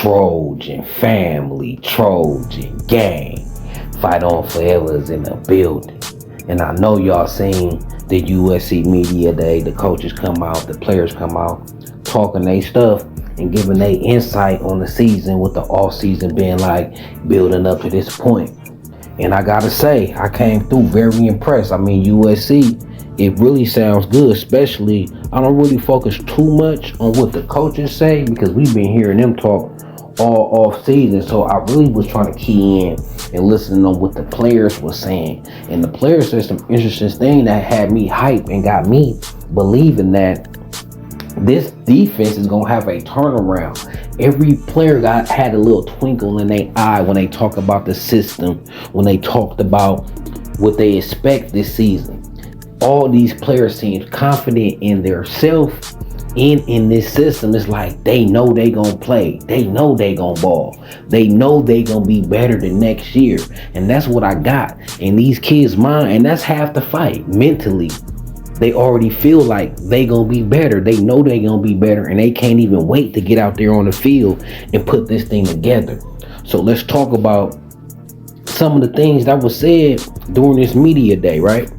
Trojan family, Trojan gang. Fight on forever is in the building. And I know y'all seen the USC media day. The coaches come out, the players come out, talking their stuff and giving their insight on the season, with the off season being like building up to this point. And I gotta say, I came through very impressed. I mean, USC, it really sounds good, especially I don't really focus too much on what the coaches say because we've been hearing them talk all off season. So I really was trying to key in and listening on what the players were saying. And the players said some interesting thing that had me hype and got me believing that this defense is gonna have a turnaround. Every player had a little twinkle in their eye when they talk about the system, when they talked about what they expect this season. All these players seem confident in their self and in this system. It's like they know they gonna play, they know they gonna ball, they know they gonna be better than next year. And that's what I got in these kids' mind, and that's half the fight. Mentally, they already feel like they gonna be better. They know they gonna be better, and they can't even wait to get out there on the field and put this thing together. So let's talk about some of the things that was said during this media day, right?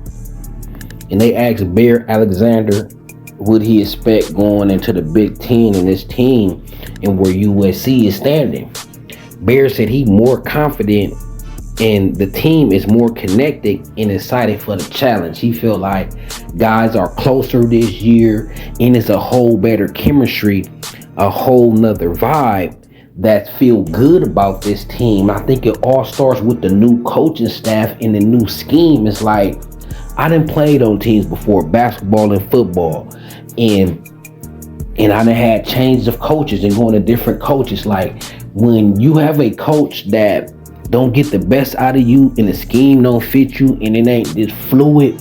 And they asked Bear Alexander what he expect going into the Big Ten and this team and where USC is standing. Bear said he more confident and the team is more connected and excited for the challenge. He feel like guys are closer this year and it's a whole better chemistry, a whole nother vibe that feel good about this team. I think it all starts with the new coaching staff and the new scheme. It's like, I done played on teams before, basketball and football, and I done had changes of coaches and going to different coaches. Like when you have a coach that don't get the best out of you and the scheme don't fit you and it ain't this fluid,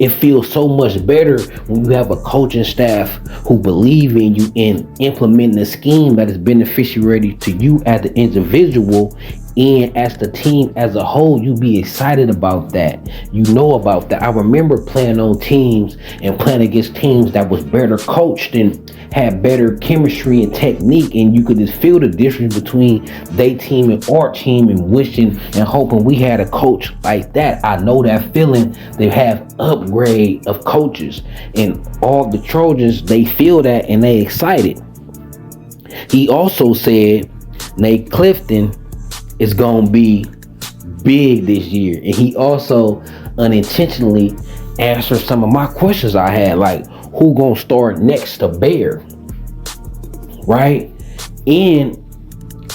it feels so much better when you have a coaching staff who believe in you and implementing a scheme that is beneficial to you as the individual and as the team as a whole. You be excited about that. You know about that. I remember playing on teams and playing against teams that was better coached and had better chemistry and technique, and you could just feel the difference between their team and our team, and wishing and hoping we had a coach like that. I know that feeling. They have upgrade of coaches, and all the Trojans, they feel that and they excited. He also said Nate Clifton is gonna be big this year, and he also unintentionally answered some of my questions I had, like who gonna start next to Bear, right? And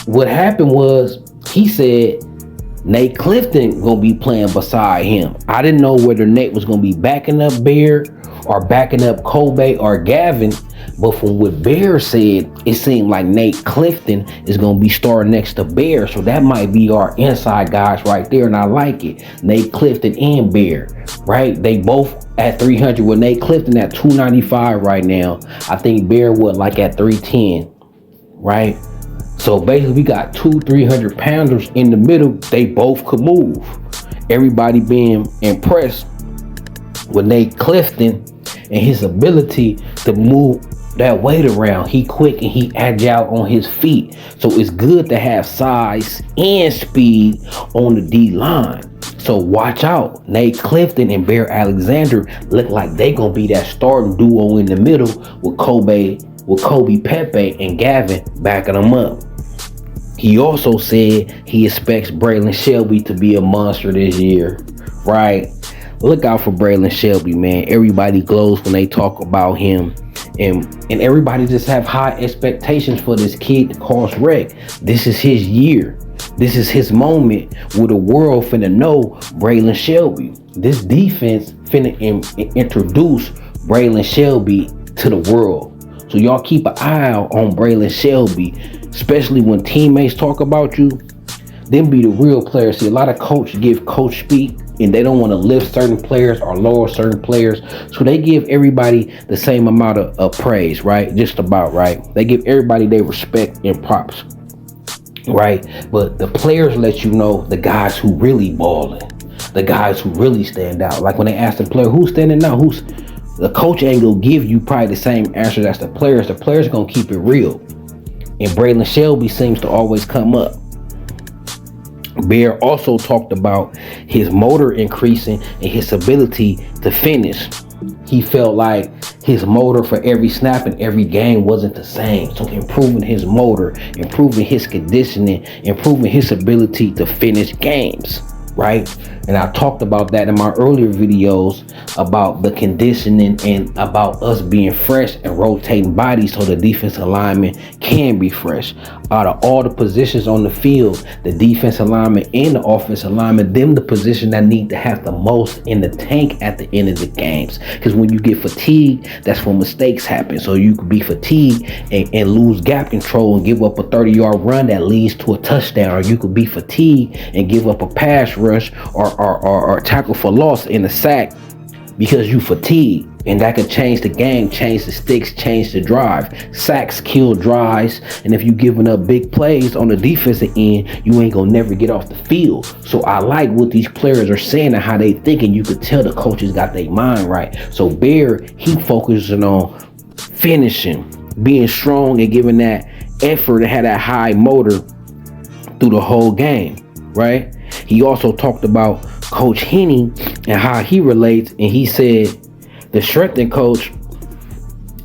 what happened was he said Nate Clifton gonna be playing beside him. I didn't know whether Nate was gonna be backing up Bear or backing up Kobe or Gavin, but from what Bear said, it seemed like Nate Clifton is going to be starting next to Bear. So that might be our inside guys right there, and I like it. Nate Clifton and Bear, right? They both at 300, with Nate Clifton at 295 right now. I think Bear would like at 310, right? So basically we got 300 pounders in the middle. They both could move. Everybody being impressed with Nate Clifton and his ability to move that weight around. He quick and he agile on his feet. So it's good to have size and speed on the D line. So watch out. Nate Clifton and Bear Alexander look like they gonna be that starting duo in the middle with Kobe Pepe and Gavin backing them up. He also said he expects Braylon Shelby to be a monster this year, right? Look out for Braylon Shelby, man. Everybody glows when they talk about him. And everybody just have high expectations for this kid to cause wreck. This is his year. This is his moment where the world finna know Braylon Shelby. This defense finna introduce Braylon Shelby to the world. So y'all keep an eye out on Braylon Shelby, especially when teammates talk about you. Them be the real players. See, a lot of coaches give coach speak, and they don't want to lift certain players or lower certain players. So they give everybody the same amount of praise, right? Just about, right? They give everybody their respect and props, right? But the players let you know the guys who really balling, the guys who really stand out. Like when they ask the player, who's standing out? The coach ain't gonna give you probably the same answer as the players. The players gonna keep it real. and Braylon Shelby seems to always come up. Bear also talked about his motor increasing and his ability to finish. He felt like his motor for every snap and every game wasn't the same. So improving his motor, improving his conditioning, improving his ability to finish games, right? And I talked about that in my earlier videos about the conditioning and about us being fresh and rotating bodies so the defensive lineman can be fresh. Out of all the positions on the field, the defensive lineman and the offensive lineman, them the position that need to have the most in the tank at the end of the games. Because when you get fatigued, that's when mistakes happen. So you could be fatigued and lose gap control and give up a 30-yard run that leads to a touchdown. Or you could be fatigued and give up a pass rush or tackle for loss in a sack because you fatigued. And that could change the game, change the sticks, change the drive. Sacks kill drives. And if you giving up big plays on the defensive end, you ain't gonna never get off the field. So I like what these players are saying and how they thinking. You could tell the coaches got their mind right. So Bear, he focusing on finishing, being strong and giving that effort and had that high motor through the whole game, right? He also talked about Coach Henny and how he relates, and he said the strengthening coach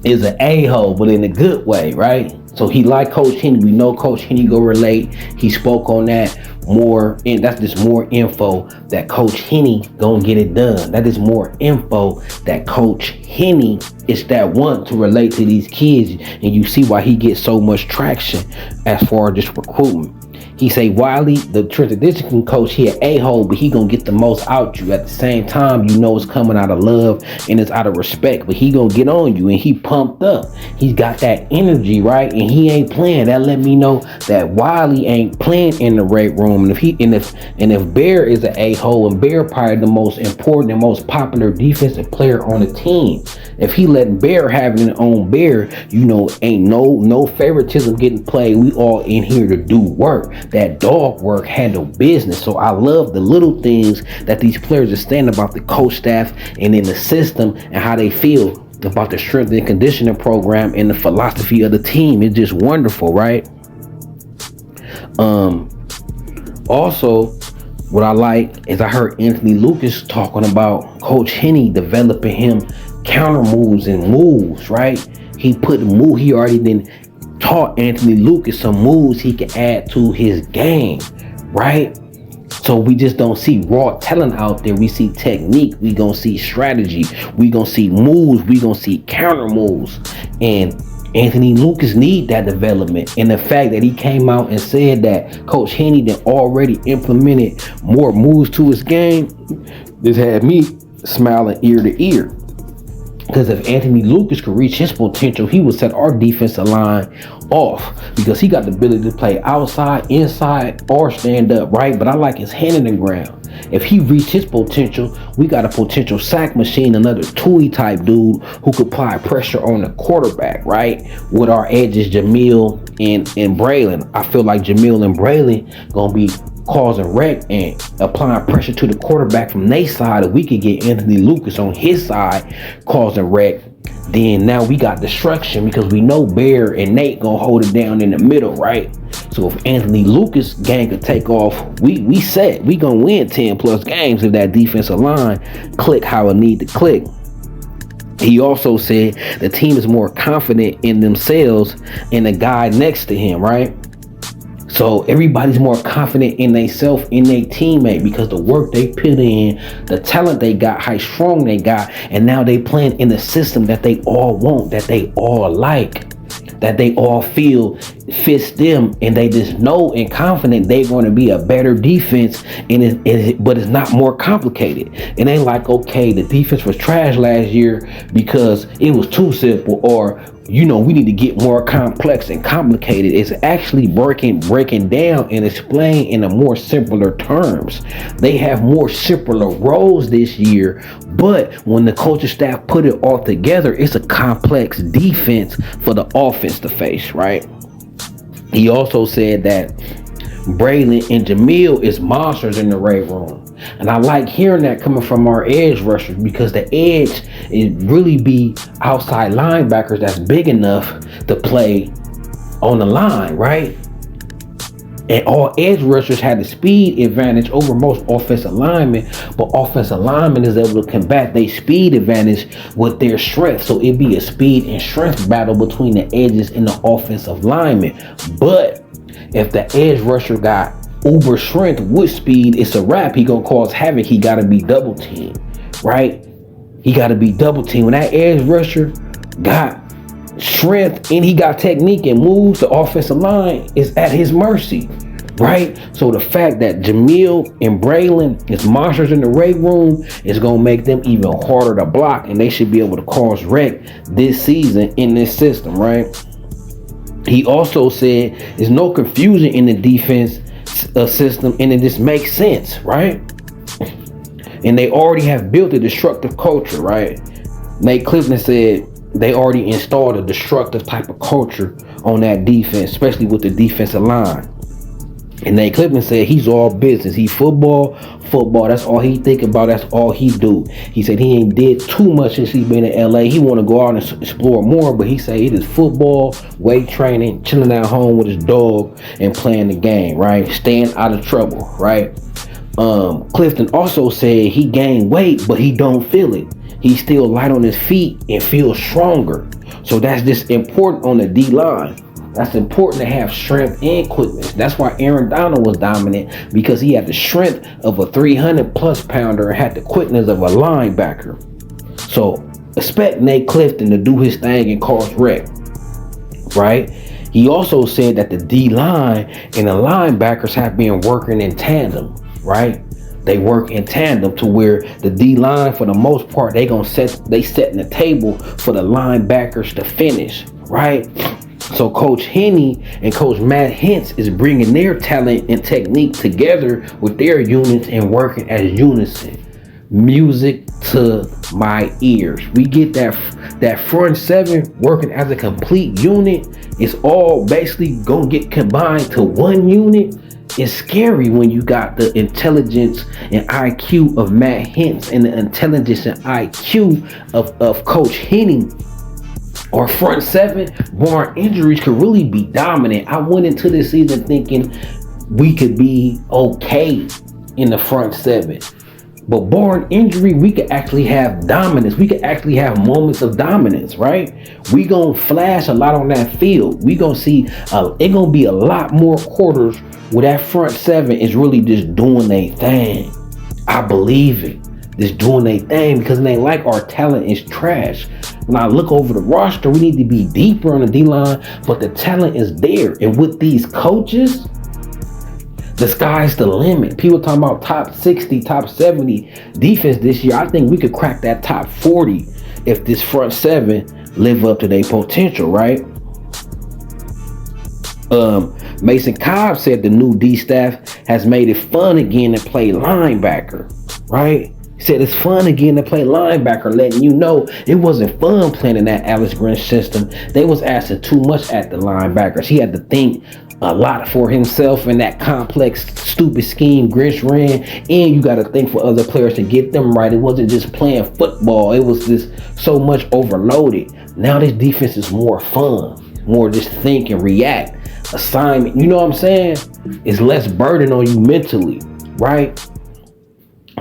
is an a-hole, but in a good way, right? So he like Coach Henny. We know Coach Henny go relate. He spoke on that more, and that's just more info that Coach Henny gonna get it done. That is more info that Coach Henny is that one to relate to these kids, and you see why he gets so much traction as far as this recruitment. He say Wiley, the traditional coach, he an a-hole, but he gonna get the most out you. At the same time, you know it's coming out of love and it's out of respect, but he gonna get on you and he pumped up. He's got that energy, right? And he ain't playing. That let me know that Wiley ain't playing in the weight room. And if Bear is an a-hole, and Bear probably the most important and most popular defensive player on the team, if he letting Bear have it on Bear, you know, ain't no favoritism getting played. We all in here to do work. That dog work, handle business. So I love the little things that these players are saying about the coach staff and in the system and how they feel about the strength and conditioning program and the philosophy of the team. It's just wonderful, right? Also, what I like is I heard Anthony Lucas talking about Coach Henny developing him counter moves and moves, right? He already been taught Anthony Lucas some moves he can add to his game, right? So we just don't see raw talent out there. We see technique. We gonna see strategy. We gonna see moves. We gonna see counter moves. And Anthony Lucas need that development. And the fact that he came out and said that Coach Henny done already implemented more moves to his game, this had me smiling ear to ear. Because if Anthony Lucas could reach his potential, he would set our defensive line off, because he got the ability to play outside, inside, or stand up, right? But I like his hand in the ground. If he reached his potential, we got a potential sack machine, another Tui type dude who could apply pressure on the quarterback, right? With our edges, Jamil and Braylon. I feel like Jamil and Braylon gonna be causing wreck and applying pressure to the quarterback from their side. If we could get Anthony Lucas on his side causing wreck, then now we got destruction, because we know Bear and Nate gonna hold it down in the middle, right? So if Anthony Lucas gang could take off, we set. We gonna win 10 plus games if that defensive line click how it need to click. He also said the team is more confident in themselves and the guy next to him, right? So everybody's more confident in themselves, in their teammate, because the work they put in, the talent they got, how strong they got, and now they playing in the system that they all want, that they all like, that they all feel fits them, and they just know and confident they're going to be a better defense. But it's not more complicated. It ain't like, okay, the defense was trash last year because it was too simple, or you know, we need to get more complex and complicated. It's actually breaking down and explain in a more simpler terms. They have more simpler roles this year, but when the coaching staff put it all together, it's a complex defense for the offense to face, right? He also said that Braylon and Jamil is monsters in the weight room. And I like hearing that coming from our edge rushers, because the edge is really be outside linebackers that's big enough to play on the line, right? And all edge rushers had the speed advantage over most offensive linemen, but offensive linemen is able to combat their speed advantage with their strength. So it'd be a speed and strength battle between the edges and the offensive linemen. But if the edge rusher got uber strength with speed, it's a wrap. He gonna cause havoc. He gotta be double teamed, right? He gotta be double teamed. When that edge rusher got strength and he got technique and moves, the offensive line is at his mercy, right? So the fact that Jamil and Braylon is monsters in the weight room is gonna make them even harder to block, and they should be able to cause wreck this season in this system, right? He also said there's no confusion in the defense system, and it just makes sense, right? And they already have built a destructive culture, right? Nate Clifton said they already installed a destructive type of culture on that defense, especially with the defensive line. And Nate Clifton said he's all business. He football. That's all he think about. That's all he do. He said he ain't did too much since he been in LA. He want to go out and explore more, but he said it is football, weight training, chilling at home with his dog, and playing the game, right? Staying out of trouble, right? Clifton also said he gained weight, but he don't feel it. He's still light on his feet and feels stronger. So that's just important on the D line. That's important to have strength and quickness. That's why Aaron Donald was dominant, because he had the strength of a 300 plus pounder and had the quickness of a linebacker. So expect Nate Clifton to do his thing and cause wreck, right? He also said that the D line and the linebackers have been working in tandem, right? They work in tandem to where the D line, for the most part, they setting the table for the linebackers to finish, right? So Coach Henney and Coach Matt Hentz is bringing their talent and technique together with their units and working as unison. Music to my ears. We get that front seven working as a complete unit. It's all basically gonna get combined to one unit. It's scary when you got the intelligence and IQ of Matt Hentz and the intelligence and IQ of Coach Henney. Our front seven, barring injuries, could really be dominant. I went into this season thinking we could be okay in the front seven. But barring injury, we could actually have dominance. We could actually have moments of dominance, right? We gonna flash a lot on that field. We gonna see, it gonna be a lot more quarters where that front seven is really just doing their thing. I believe it. Just doing their thing, because it ain't like our talent is trash. When I look over the roster, we need to be deeper on the D-line, but the talent is there. And with these coaches, the sky's the limit. People talking about top 60, top 70 defense this year. I think we could crack that top 40 if this front seven live up to their potential, right? Mason Cobb said the new D staff has made it fun again to play linebacker, right? He said it's fun again to play linebacker, letting you know it wasn't fun playing in that Alex Grinch system. They was asking too much at the linebackers. He had to think a lot for himself in that complex, stupid scheme Grinch ran, and you got to think for other players to get them right. It wasn't just playing football. It was just so much overloaded. Now this defense is more fun, more just think and react. Assignment, you know what I'm saying? It's less burden on you mentally, right?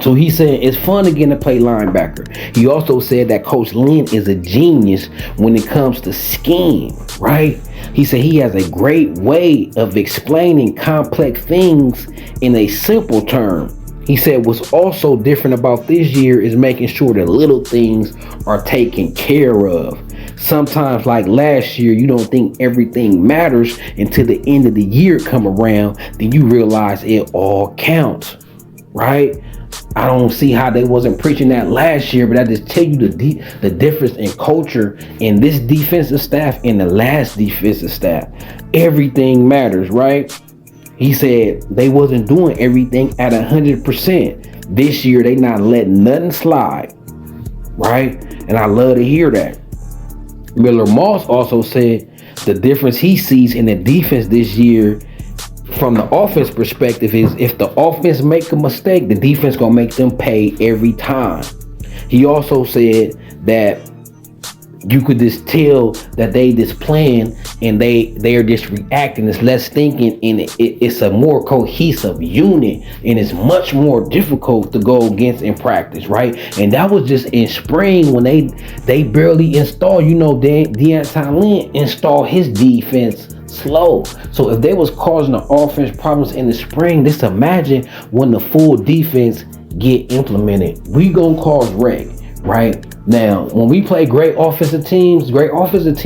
So he said it's fun again to play linebacker. He also said that Coach Lynn is a genius when it comes to scheme, right? He said he has a great way of explaining complex things in a simple term. He said what's also different about this year is making sure that little things are taken care of. Sometimes, like last year, you don't think everything matters until the end of the year come around. Then you realize it all counts, right? I don't see how they wasn't preaching that last year, but I just tell you the difference in culture in this defensive staff and the last defensive staff. Everything matters, right? He said they wasn't doing everything at 100%. This year, they not letting nothing slide, right? And I love to hear that. Miller Moss also said the difference he sees in the defense this year from the offense perspective is if the offense make a mistake, the defense gonna make them pay every time. He also said that you could just tell that they just playing and they're just reacting. It's less thinking, and it's a more cohesive unit, and it's much more difficult to go against in practice, right? And that was just in spring when they barely installed. Deanton Lynn installed his defense slow. So if they was causing the offense problems in the spring, just imagine when the full defense get implemented. We gonna cause wreck, right? Now, when we play great offensive teams is offensive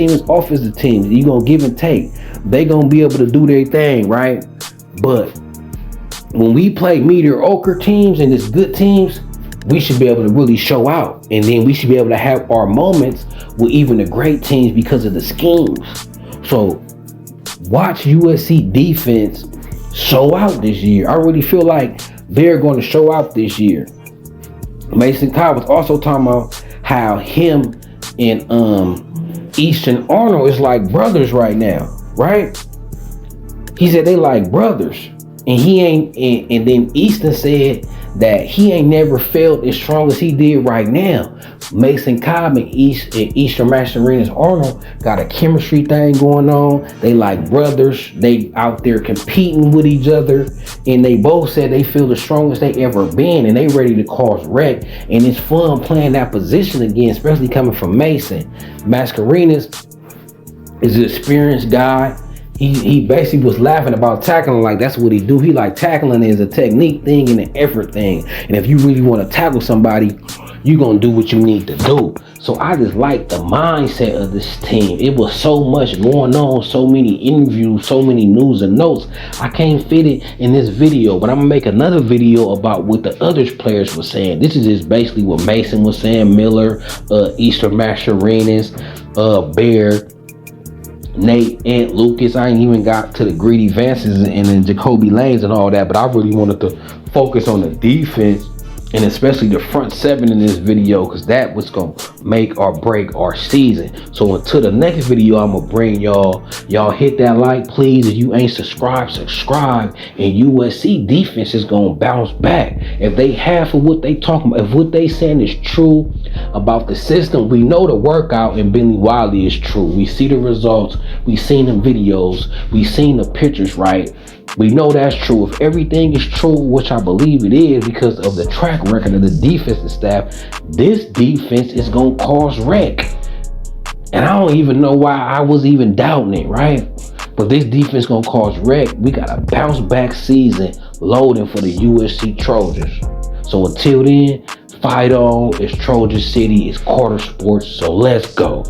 teams. You gonna give and take. They gonna be able to do their thing, right? But when we play mediocre teams and it's good teams, we should be able to really show out. And then we should be able to have our moments with even the great teams because of the schemes. So watch USC defense show out this year. I really feel like they're going to show out this year. Mason Cobb was also talking about how him and Easton Arnold is like brothers right now, right? He said they like brothers, and he ain't. And then Easton said that he ain't never felt as strong as he did right now. Mason Cobb and Eastern Mascarenas Arnold got a chemistry thing going on. They like brothers. They out there competing with each other, and they both said they feel the strongest they ever been, and they ready to cause wreck. And it's fun playing that position again, especially coming from Mason. Mascarenas is an experienced guy. He basically was laughing about tackling, like that's what he do. He like tackling is a technique thing and an effort thing. And if you really want to tackle somebody, you're going to do what you need to do. So I just like the mindset of this team. It was so much going on, so many interviews, so many news and notes. I can't fit it in this video, but I'm going to make another video about what the other players were saying. This is just basically what Mason was saying, Miller, Eastern Mascarenas, Bear, Nate, and Lucas. I ain't even got to the Greedy Vances and then Jacoby Lanes and all that, but I really wanted to focus on the defense and especially the front seven in this video, because that was gonna make or break our season. So until the next video, I'm gonna bring y'all hit that like, please. If you ain't subscribed, subscribe. And USC defense is gonna bounce back. If they half of what they talking about, if what they saying is true about the system, we know the workout in Billy Wiley is true. We see the results, we seen the videos, we seen the pictures, right? We know that's true. If everything is true, which I believe it is because of the track record of the defensive staff, this defense is going to cause wreck. And I don't even know why I was even doubting it, right? But this defense is going to cause wreck. We got a bounce back season loading for the USC Trojans. So until then, fight on. It's Trojan City. It's Carter Sports. So let's go.